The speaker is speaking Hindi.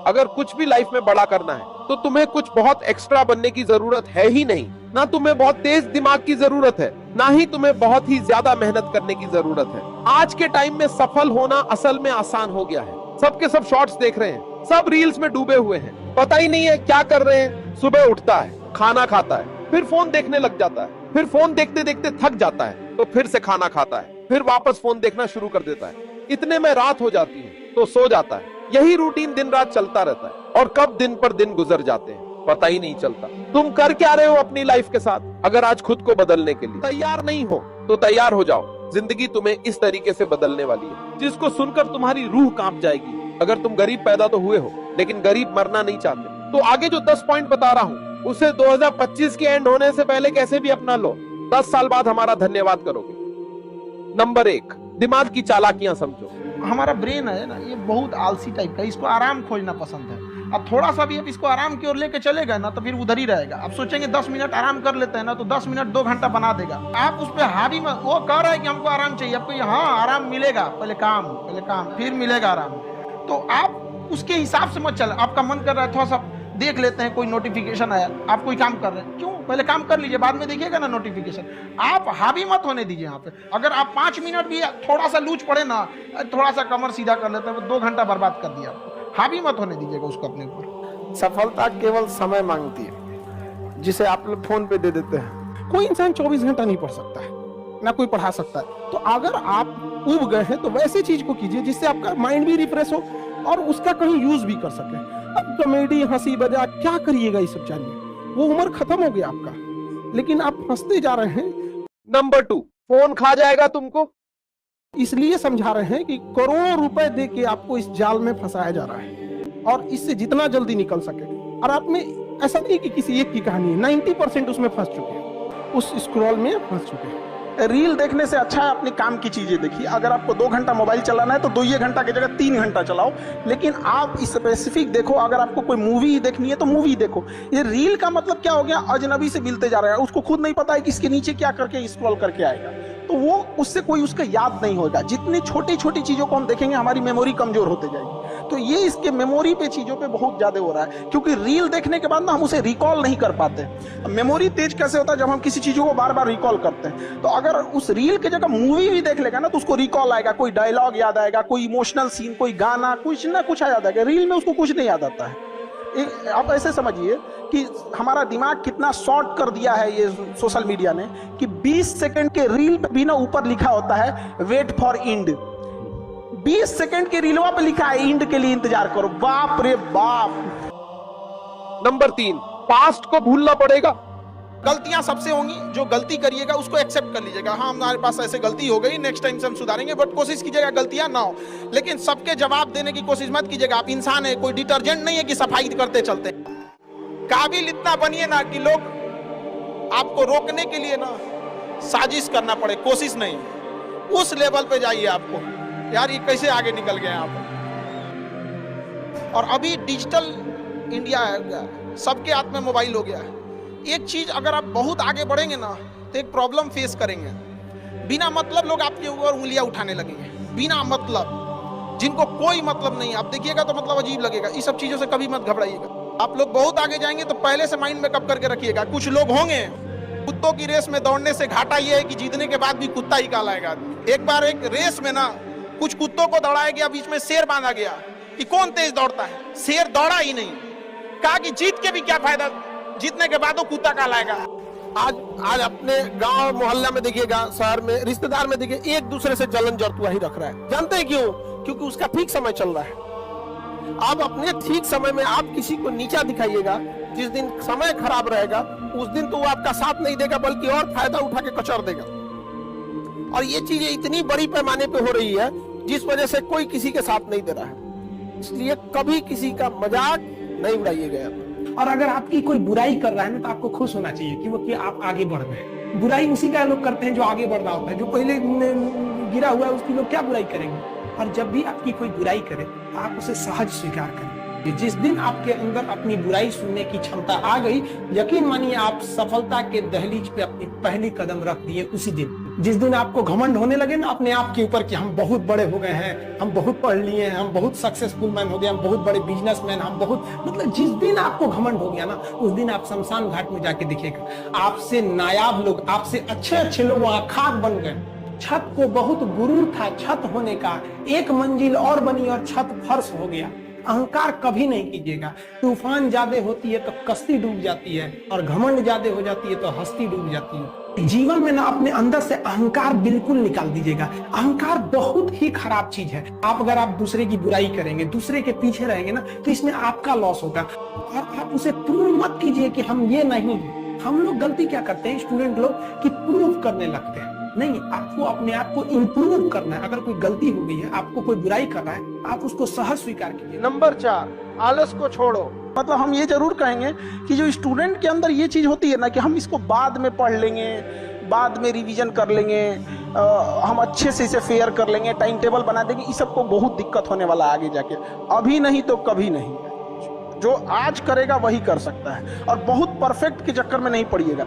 अगर कुछ भी लाइफ में बड़ा करना है तो तुम्हें कुछ बहुत एक्स्ट्रा बनने की जरूरत है ही नहीं। ना तुम्हें बहुत तेज दिमाग की जरूरत है, ना ही तुम्हें बहुत ही ज्यादा मेहनत करने की जरूरत है। आज के टाइम में सफल होना असल में आसान हो गया है। सबके सब शॉर्ट्स देख रहे हैं, सब रील्स में डूबे हुए हैं, पता ही नहीं है क्या कर रहे हैं। सुबह उठता है, खाना खाता है, फिर फोन देखने लग जाता है, फिर फोन देखते देखते थक जाता है तो फिर से खाना खाता है, फिर वापस फोन देखना शुरू कर देता है। इतने में रात हो जाती है तो सो जाता है। यही रूटीन दिन रात चलता रहता है और कब दिन पर दिन गुजर जाते हैं पता ही नहीं चलता। तुम कर क्या रहे हो अपनी लाइफ के साथ? अगर आज खुद को बदलने के लिए तैयार नहीं हो तो तैयार हो जाओ। जिंदगी तुम्हें इस तरीके से बदलने वाली है जिसको सुनकर तुम्हारी रूह कांप जाएगी। अगर तुम गरीब पैदा तो हुए हो लेकिन गरीब मरना नहीं चाहते तो आगे जो 10 पॉइंट बता रहा हूँ उसे 2025 के एंड होने से पहले कैसे भी अपना लो। 10 साल बाद हमारा धन्यवाद करोगे। नंबर 1, दिमाग की चालाकियां समझो। हमारा ब्रेन है ना, ये बहुत आलसी टाइप का, इसको आराम खोजना पसंद है। अब थोड़ा सा भी अब इसको आराम की ओर लेके चलेगा ना तो फिर उधर ही रहेगा। अब सोचेंगे 10 मिनट आराम कर लेते हैं ना तो 10 मिनट 2 घंटा बना देगा। आप उस पर हावी मत, वो कह रहा है कि हमको आराम चाहिए, आपको हाँ आराम मिलेगा, पहले काम फिर मिलेगा आराम। तो आप उसके हिसाब से मत चल। आपका मन कर रहा है थोड़ा सा देख लेते हैं, कोई नोटिफिकेशन आया, आप कोई काम कर रहे हैं, क्यों पहले काम कर लीजिए, बाद में देखिएगा ना नोटिफिकेशन। आप हावी मत होने दीजिए यहाँ पे। अगर आप 5 मिनट भी थोड़ा सा लूज पड़े ना, थोड़ा सा कमर सीधा कर लेते हैं, 2 घंटा बर्बाद कर दिया आपको। हावी मत होने दीजिएगा उसको अपने ऊपर। सफलता केवल समय मांगती है जिसे आप लोग फोन पे दे देते हैं। कोई इंसान 24 घंटा नहीं पढ़ सकता है, ना कोई पढ़ा सकता है। तो अगर आप उब गए हैं तो वैसे चीज को कीजिए जिससे आपका माइंड भी रिफ्रेश हो और उसका कहीं यूज भी कर सके। अब कॉमेडी, हंसी मजाक क्या करिएगा, ये सब चाहिए, वो उम्र खत्म हो गया आपका, लेकिन आप हंसते जा रहे हैं। नंबर 2, फोन खा जाएगा तुमको। इसलिए समझा रहे हैं कि करोड़ों रुपए दे के आपको इस जाल में फंसाया जा रहा है और इससे जितना जल्दी निकल सके। और आप में ऐसा नहीं कि किसी एक की कहानी है, 90% उसमें फंस चुके हैं, उस स्क्रॉल में फंस चुके हैं। रील देखने से अच्छा है अपने काम की चीजें देखिए। अगर आपको 2 घंटा मोबाइल चलाना है तो 2 घंटा की जगह 3 घंटा चलाओ, लेकिन आप स्पेसिफिक देखो। अगर आपको कोई मूवी देखनी है तो मूवी देखो। ये रील का मतलब क्या हो गया, अजनबी से मिलते जा रहा है, उसको खुद नहीं पता है कि इसके नीचे क्या करके स्क्रॉल करके आएगा, तो वो उससे कोई उसका याद नहीं होगा। जितनी छोटी छोटी चीजों को हम देखेंगे हमारी मेमोरी कमजोर होते जाएगी। तो ये इसके मेमोरी पे चीजों पे बहुत ज्यादा हो रहा है, क्योंकि रील देखने के बाद ना हम उसे रिकॉल नहीं कर पाते। मेमोरी तेज कैसे होता है, जब हम किसी चीजों को बार बार रिकॉल करते हैं। तो अगर उस रील की जगह मूवी भी देख लेगा ना तो उसको रिकॉल आएगा, कोई डायलॉग याद आएगा, कोई इमोशनल सीन, कोई गाना, कुछ ना कुछ याद आएगा। रील में उसको कुछ नहीं याद आता है। आप ऐसे समझिए कि हमारा दिमाग कितना शॉर्ट कर दिया है ये सोशल मीडिया ने, कि 20 सेकंड के रील पे भी ना ऊपर लिखा होता है वेट फॉर इंड। 20 सेकंड के रीलवा पे लिखा है इंड के लिए इंतजार करो। बाप रे बाप। नंबर 3, पास्ट को भूलना पड़ेगा। गलतियां सबसे होंगी, जो गलती करिएगा उसको एक्सेप्ट कर लीजिएगा। हाँ हमारे पास ऐसे गलती हो गई, नेक्स्ट टाइम से हम सुधारेंगे, बट कोशिश कीजिएगा गलतियां ना हो। लेकिन सबके जवाब देने की कोशिश मत कीजिएगा। आप इंसान है, कोई डिटर्जेंट नहीं है कि सफाई करते चलते। काबिल इतना बनिए ना कि लोग आपको रोकने के लिए ना साजिश करना पड़े, कोशिश नहीं। उस लेवल पे जाइए आपको, यार ये कैसे आगे निकल गए आप। और अभी डिजिटल इंडिया है, सबके हाथ में मोबाइल हो गया है। एक चीज अगर आप बहुत आगे बढ़ेंगे ना तो एक प्रॉब्लम फेस करेंगे। बिना मतलब लोग आपके ऊपर उंगलियां उठाने लगेंगे, बिना मतलब, जिनको कोई मतलब नहीं। आप देखिएगा तो मतलब अजीब लगेगा। इस सब चीजों से कभी मत घबराइएगा। आप लोग बहुत आगे जाएंगे तो पहले से माइंड में कब करके रखिएगा। कुछ लोग होंगे कुत्तों की रेस में दौड़ने से घाटा ये है कि जीतने के बाद भी कुत्ता ही कहलाएगा। एक बार एक रेस में ना कुछ कुत्तों को दौड़ाया गया, बीच में शेर बांधा गया कि कौन तेज दौड़ता है। शेर दौड़ा ही नहीं, कहा कि जीत के भी क्या फायदा, जीतने के बाद वो कुत्ता कहलाएगा। आज अपने गांव मोहल्ला में देखिएगा, शहर में, रिश्तेदार में देखिए, एक दूसरे से जलन जरतुआ ही रख रहा है। जानते हैं क्यों? क्योंकि उसका ठीक समय चल रहा है। आप अपने ठीक समय में आप किसी को नीचा दिखाइएगा, जिस दिन समय खराब रहेगा उस दिन तो वो आपका साथ नहीं देगा, बल्कि और फायदा उठा के कचर देगा। और ये चीजें इतनी बड़ी पैमाने पे हो रही है जिस वजह से कोई किसी के साथ नहीं दे रहा है। इसलिए कभी किसी का मजाक नहीं उड़ाइएगा। और अगर आपकी कोई बुराई कर रहा है ना तो आपको खुश होना चाहिए कि वो कि आप आगे बढ़ रहे हैं। बुराई उसी का लोग करते हैं जो आगे बढ़ रहा होता है। जो पहले गिरा हुआ है उसकी लोग क्या बुराई करेंगे। और जब भी आपकी कोई बुराई करे तो आप उसे सहज स्वीकार करें। जिस दिन आपके अंदर अपनी बुराई सुनने की क्षमता आ गई, यकीन मानिए आप सफलता के दहलीज पे अपनी पहली कदम रख दिए उसी दिन। जिस दिन आपको घमंड होने लगे ना अपने आप के ऊपर कि हम बहुत बड़े हो गए हैं, हम बहुत पढ़ लिए हैं, हम बहुत सक्सेसफुल मैन हो गए, हम बहुत बड़े बिजनेसमैन, हम बहुत, मतलब जिस दिन आपको घमंड हो गया ना, उस दिन आप शमशान घाट में जाके दिखेगा आपसे नायाब लोग, आपसे अच्छे अच्छे लोग वहां खाक बन गए। छत को बहुत गुरूर था छत होने का, एक मंजिल और बनी और छत फर्श हो गया। अहंकार कभी नहीं कीजिएगा। तूफान ज्यादा होती है तो कश्ती डूब जाती है, और घमंड ज्यादा हो जाती है तो हस्ती डूब जाती है। जीवन में ना अपने अंदर से अहंकार बिल्कुल निकाल दीजिएगा। अहंकार बहुत ही खराब चीज है। आप अगर आप दूसरे की बुराई करेंगे, दूसरे के पीछे रहेंगे ना, तो इसमें आपका लॉस होगा। और आप उसे प्रूव मत कीजिए कि हम ये नहीं हैं। हम लोग गलती क्या करते हैं स्टूडेंट लोग, कि प्रूव करने लगते हैं। नहीं, आपको अपने आप को इम्प्रूव करना है। अगर कोई गलती हो गई है, आपको कोई बुराई कर रहा है, आप उसको सहज स्वीकार कीजिए। नंबर 4, आलस को छोड़ो। मतलब हम ये जरूर कहेंगे कि जो स्टूडेंट के अंदर ये चीज होती है ना कि हम इसको बाद में पढ़ लेंगे, बाद में रिवीजन कर लेंगे, हम अच्छे से इसे फेयर कर लेंगे, टाइम टेबल बना देंगे, इस सबको बहुत दिक्कत होने वाला आगे जाके। अभी नहीं तो कभी नहीं। जो आज करेगा वही कर सकता है, और बहुत परफेक्ट के चक्कर में नहीं पड़िएगा।